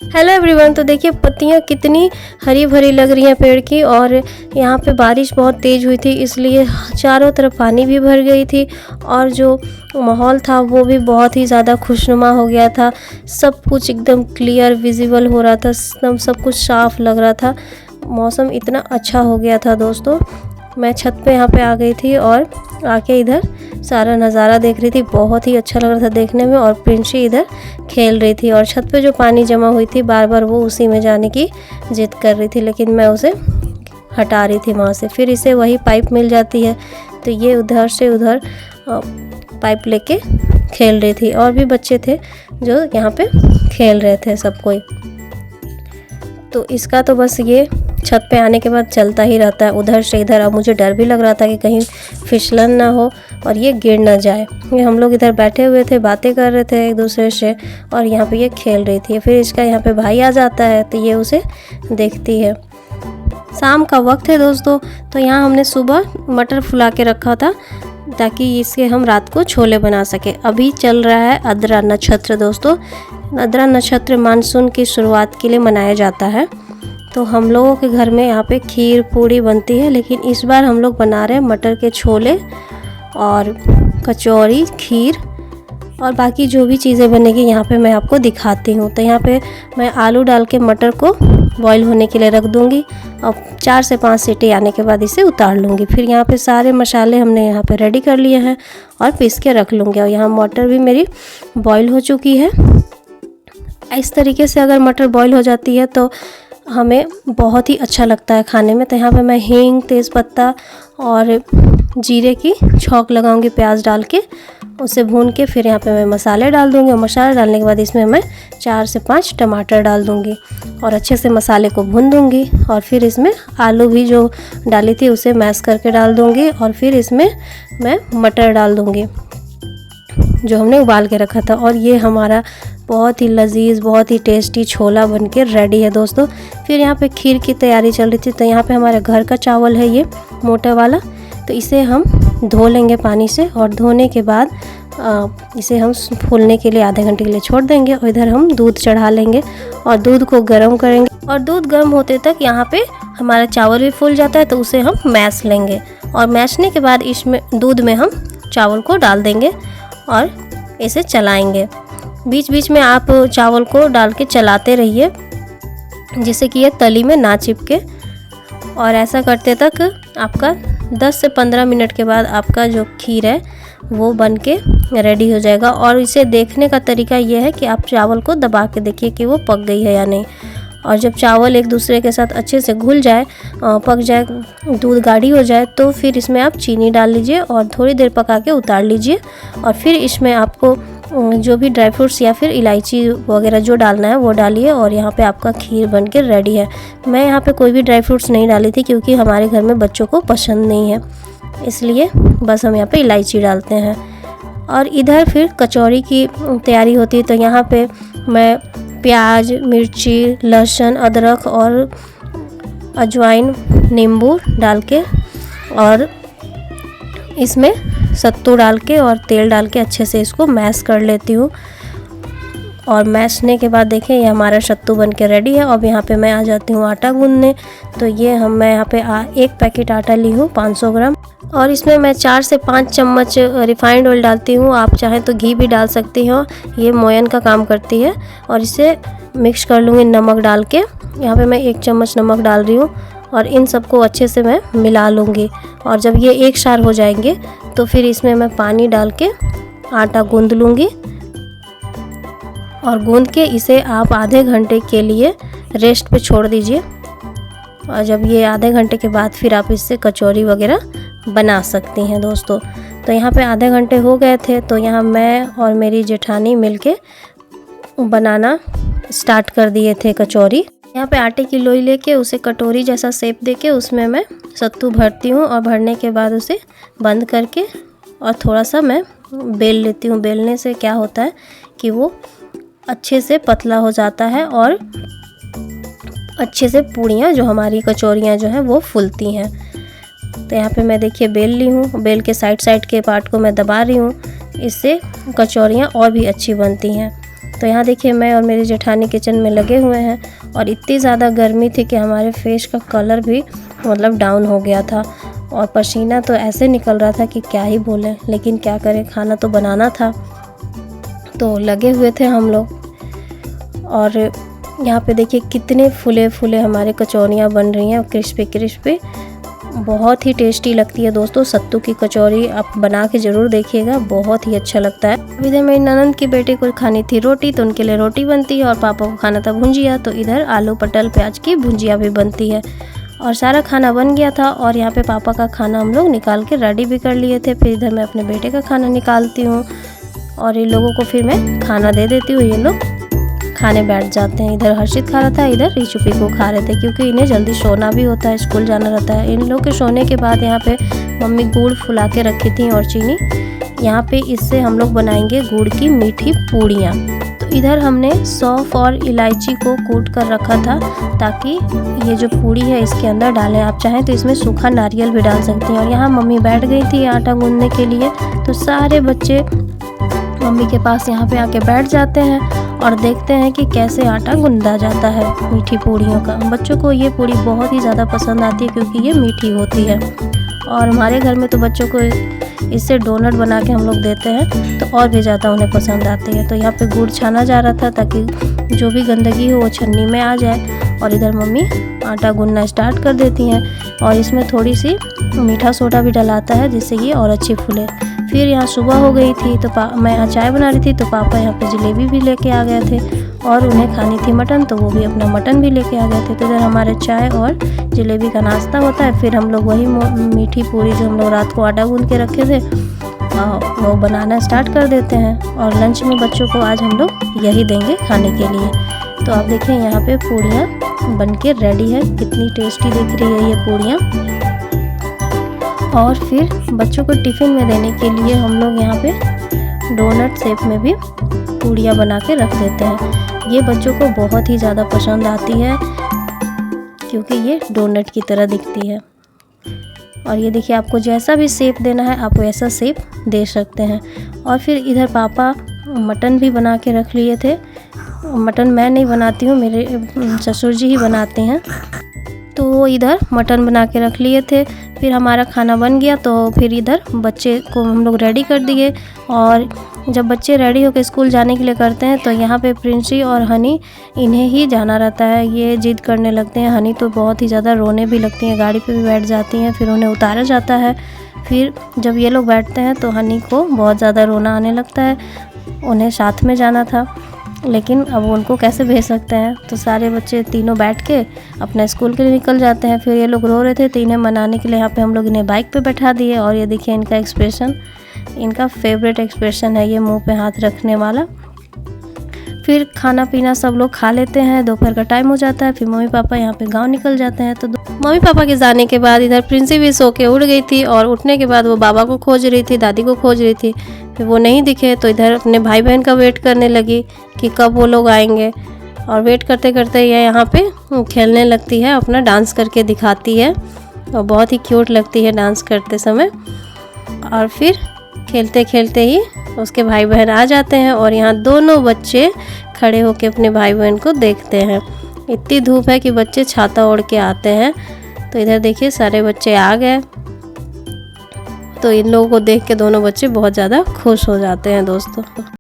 Hello everyone. तो देखिए पत्तियां कितनी हरी भरी लग रही हैं पेड़ की, और यहाँ पे बारिश बहुत तेज़ हुई थी इसलिए चारों तरफ पानी भी भर गई थी, और जो माहौल था वो भी बहुत ही ज़्यादा खुशनुमा हो गया था। सब कुछ एकदम क्लियर विजिबल हो रहा था, एकदम सब कुछ साफ लग रहा था। मौसम इतना अच्छा हो गया था दोस्तों। मैं छत पे यहाँ पे आ गई थी और आके इधर सारा नज़ारा देख रही थी। बहुत ही अच्छा लग रहा था देखने में। और प्रिंसी इधर खेल रही थी, और छत पे जो पानी जमा हुई थी बार बार वो उसी में जाने की जिद कर रही थी, लेकिन मैं उसे हटा रही थी वहाँ से। फिर इसे वही पाइप मिल जाती है तो ये उधर से उधर पाइप लेके खेल रही थी। और भी बच्चे थे जो यहाँ पे खेल रहे थे सब कोई। तो इसका तो बस ये छत पे आने के बाद चलता ही रहता है उधर से इधर। अब मुझे डर भी लग रहा था कि कहीं फिसलन ना हो और ये गिर ना जाए। ये हम लोग इधर बैठे हुए थे, बातें कर रहे थे एक दूसरे से, और यहाँ पे ये खेल रही थी। फिर इसका यहाँ पे भाई आ जाता है तो ये उसे देखती है। शाम का वक्त है दोस्तों, तो यहाँ हमने सुबह मटर फुला के रखा था ताकि इसके हम रात को छोले बना सके। अभी चल रहा है अद्रा नक्षत्र दोस्तों। अद्रा नक्षत्र मानसून की शुरुआत के लिए मनाया जाता है। तो हम लोगों के घर में यहाँ पे खीर पूड़ी बनती है, लेकिन इस बार हम लोग बना रहे हैं मटर के छोले और कचौरी, खीर और बाकी जो भी चीज़ें बनेगी यहाँ पे मैं आपको दिखाती हूँ। तो यहाँ पे मैं आलू डाल के मटर को बॉईल होने के लिए रख दूँगी, और 4 से 5 सीटी आने के बाद इसे उतार लूँगी। फिर यहाँ पे सारे मसाले हमने यहाँ पे रेडी कर लिए हैं और पीस के रख लूँगी। और यहाँ मटर भी मेरी बॉईल हो चुकी है। इस तरीके से अगर मटर बॉईल हो जाती है तो हमें बहुत ही अच्छा लगता है खाने में। तो यहाँ पे मैं हींग, तेज़पत्ता और जीरे की छौंक लगाऊंगी प्याज डाल के, उसे भून के फिर यहाँ पे मैं मसाले डाल दूँगी। और मसाला डालने के बाद इसमें मैं 4 से 5 टमाटर डाल दूँगी और अच्छे से मसाले को भून दूँगी। और फिर इसमें आलू भी जो डाली थी उसे मैश करके डाल दूँगी, और फिर इसमें मैं मटर डाल दूँगी जो हमने उबाल के रखा था। और ये हमारा बहुत ही लजीज, बहुत ही टेस्टी छोला बनके रेडी है दोस्तों। फिर यहाँ पे खीर की तैयारी चल रही थी। तो यहाँ पे हमारे घर का चावल है ये मोटा वाला, तो इसे हम धो लेंगे पानी से, और धोने के बाद इसे हम फूलने के लिए आधे घंटे के लिए छोड़ देंगे। और इधर हम दूध चढ़ा लेंगे और दूध को गर्म करेंगे, और दूध गर्म होते तक यहाँ पे हमारा चावल भी फूल जाता है तो उसे हम मैश लेंगे। और मैशने के बाद इसमें दूध में हम चावल को डाल देंगे और इसे चलाएंगे। बीच बीच में आप चावल को डाल के चलाते रहिए जिससे कि ये तली में ना चिपके। और ऐसा करते तक आपका 10 से 15 मिनट के बाद आपका जो खीर है वो बन के रेडी हो जाएगा। और इसे देखने का तरीका ये है कि आप चावल को दबा के देखिए कि वो पक गई है या नहीं। और जब चावल एक दूसरे के साथ अच्छे से घुल जाए, पक जाए, दूध गाढ़ी हो जाए, तो फिर इसमें आप चीनी डाल लीजिए और थोड़ी देर पका के उतार लीजिए। और फिर इसमें आपको जो भी ड्राई फ्रूट्स या फिर इलायची वगैरह जो डालना है वो डालिए, और यहाँ पे आपका खीर बनके रेडी है। मैं यहाँ पे कोई भी ड्राई फ्रूट्स नहीं डाली थी क्योंकि हमारे घर में बच्चों को पसंद नहीं है, इसलिए बस हम यहाँ पे इलायची डालते हैं। और इधर फिर कचौरी की तैयारी होती है। तो यहाँ पे मैं प्याज, मिर्ची, लहसुन, अदरक और अजवाइन, नींबू डाल के और इसमें सत्तू डाल के और तेल डाल के अच्छे से इसको मैश कर लेती हूँ। और मैशने के बाद देखें ये हमारा सत्तू बन के रेडी है। अब यहाँ पे मैं आ जाती हूँ आटा गूंदने। तो ये मैं यहाँ पे एक पैकेट आटा ली हूँ 500 ग्राम, और इसमें मैं 4 से 5 चम्मच रिफाइंड ऑयल डालती हूँ। आप चाहें तो घी भी डाल सकती हो, ये मोयन का काम करती है। और इसे मिक्स कर लूँगी नमक डाल के। यहाँ पे मैं 1 चम्मच नमक डाल रही हूँ, और इन सबको अच्छे से मैं मिला लूँगी। और जब ये एक सार हो जाएंगे तो फिर इसमें मैं पानी डाल के आटा गूंद लूँगी। और गूंद के इसे आप आधे घंटे के लिए रेस्ट पे छोड़ दीजिए। और जब ये आधे घंटे के बाद फिर आप इससे कचौरी वगैरह बना सकती हैं दोस्तों। तो यहाँ पे आधे घंटे हो गए थे, तो यहाँ मैं और मेरी जेठानी मिलके बनाना स्टार्ट कर दिए थे कचौरी। यहाँ पे आटे की लोई लेके उसे कटोरी जैसा शेप देके उसमें मैं सत्तू भरती हूँ, और भरने के बाद उसे बंद करके और थोड़ा सा मैं बेल लेती हूँ। बेलने से क्या होता है कि वो अच्छे से पतला हो जाता है और अच्छे से पूड़ियाँ जो हमारी कचौरियाँ जो हैं वो फूलती हैं। तो यहाँ पे मैं देखिए बेल ली हूँ। बेल के साइड के पार्ट को मैं दबा रही हूँ, इससे कचौरियाँ और भी अच्छी बनती हैं। तो यहाँ देखिए मैं और मेरी जेठानी किचन में लगे हुए हैं और इतनी ज़्यादा गर्मी थी कि हमारे फेस का कलर भी मतलब डाउन हो गया था और पसीना तो ऐसे निकल रहा था कि क्या ही बोलें, लेकिन क्या करें, खाना तो बनाना था। तो लगे हुए थे हम लोग। और यहाँ पे देखिए कितने फूले फूले हमारे कचौरियाँ बन रही हैं, क्रिस्पी क्रिस्पी, बहुत ही टेस्टी लगती है दोस्तों। सत्तू की कचौरी आप बना के ज़रूर देखिएगा, बहुत ही अच्छा लगता है। इधर मेरी ननंद की बेटे को खानी थी रोटी, तो उनके लिए रोटी बनती है और पापा को खाना था भुंजिया, तो इधर आलू पटल प्याज की भुंजिया भी बनती है। और सारा खाना बन गया था और यहाँ पे पापा का खाना हम लोग निकाल के रेडी भी कर लिए थे। फिर इधर मैं अपने बेटे का खाना निकालती हूँ और इन लोगों को फिर मैं खाना दे देती हूँ। ये लोग खाने बैठ जाते हैं। इधर हर्षित खा रहा था, इधर रीचू पीकू खा रहे थे, क्योंकि इन्हें जल्दी सोना भी होता है, स्कूल जाना रहता है। इन लोग के सोने के बाद यहाँ पे मम्मी गुड़ फुला के रखी थी और चीनी। यहाँ पे इससे हम लोग बनाएंगे गुड़ की मीठी पूड़ियाँ। तो इधर हमने सौंफ और इलायची को कूट कर रखा था ताकि ये जो पूड़ी है इसके अंदर डालें। आप चाहें तो इसमें सूखा नारियल भी डाल सकती हैं। और यहाँ मम्मी बैठ गई थी आटा गूंदने के लिए, तो सारे बच्चे मम्मी के पास यहाँ पे आके बैठ जाते हैं और देखते हैं कि कैसे आटा गूंदा जाता है मीठी पूड़ियों का। बच्चों को ये पूड़ी बहुत ही ज़्यादा पसंद आती है क्योंकि ये मीठी होती है। और हमारे घर में तो बच्चों को इससे डोनट बना के हम लोग देते हैं तो और भी ज़्यादा उन्हें पसंद आती है। तो यहाँ पे गुड़ छाना जा रहा था ताकि जो भी गंदगी हो वो छन्नी में आ जाए। और इधर मम्मी आटा गूंदना स्टार्ट कर देती हैं और इसमें थोड़ी सी मीठा सोडा भी डलाता है जिससे ये और अच्छी फूले। फिर यहाँ सुबह हो गई थी तो मैं यहाँ चाय बना रही थी, तो पापा यहाँ पे जलेबी भी लेके आ गए थे और उन्हें खानी थी मटन, तो वो भी अपना मटन भी लेके आ गए थे। तो इधर हमारे चाय और जलेबी का नाश्ता होता है। फिर हम लोग वही मीठी पूरी जो हम लोग रात को आटा गूंद के रखे थे वो बनाना स्टार्ट कर देते हैं। और लंच में बच्चों को आज हम लोग यही देंगे खाने के लिए। तो आप देखें यहाँ पे पूड़ियाँ बन के रेडी है, कितनी टेस्टी दिख रही है ये पूड़ियाँ। और फिर बच्चों को टिफ़िन में देने के लिए हम लोग यहाँ पे डोनट शेप में भी पूड़ियाँ बना के रख देते हैं। ये बच्चों को बहुत ही ज़्यादा पसंद आती है क्योंकि ये डोनट की तरह दिखती है। और ये देखिए आपको जैसा भी शेप देना है आप वैसा शेप दे सकते हैं। और फिर इधर पापा मटन भी बना के रख लिए थे। मटन मैं नहीं बनाती हूँ, मेरे ससुर जी ही बनाते हैं, तो वो इधर मटन बना के रख लिए थे। फिर हमारा खाना बन गया तो फिर इधर बच्चे को हम लोग रेडी कर दिए। और जब बच्चे रेडी होकर स्कूल जाने के लिए करते हैं तो यहाँ पे प्रिंसी और हनी इन्हें ही जाना रहता है। ये जिद करने लगते हैं, हनी तो बहुत ही ज़्यादा रोने भी लगती हैं, गाड़ी पे भी बैठ जाती हैं। फिर उन्हें उतारा जाता है। फिर जब ये लोग बैठते हैं तो हनी को बहुत ज़्यादा रोना आने लगता है। उन्हें साथ में जाना था लेकिन अब उनको कैसे भेज सकते हैं, तो सारे बच्चे तीनों बैठ के अपना स्कूल के लिए निकल जाते हैं। फिर ये लोग रो रहे थे तो इन्हें मनाने के लिए यहाँ पे हम लोग इन्हें बाइक पे बैठा दिए। और ये देखिए इनका एक्सप्रेशन, इनका फेवरेट एक्सप्रेशन है ये मुंह पे हाथ रखने वाला। फिर खाना पीना सब लोग खा लेते हैं, दोपहर का टाइम हो जाता है। फिर मम्मी पापा यहाँ पे गाँव निकल जाते हैं। तो मम्मी पापा के जाने के बाद इधर प्रिंसी भी सो के उठ गई थी और उठने के बाद वो बाबा को खोज रही थी, दादी को खोज रही थी। फिर वो नहीं दिखे तो इधर अपने भाई बहन का वेट करने लगी कि कब वो लोग आएंगे। और वेट करते करते ये यहाँ पे खेलने लगती है, अपना डांस करके दिखाती है और बहुत ही क्यूट लगती है डांस करते समय। और फिर खेलते खेलते ही उसके भाई बहन आ जाते हैं और यहाँ दोनों बच्चे खड़े होकर अपने भाई बहन को देखते हैं। इतनी धूप है कि बच्चे छाता ओढ़ के आते हैं। तो इधर देखिए सारे बच्चे आ गए, तो इन लोगों को देख के दोनों बच्चे बहुत ज़्यादा खुश हो जाते हैं दोस्तों।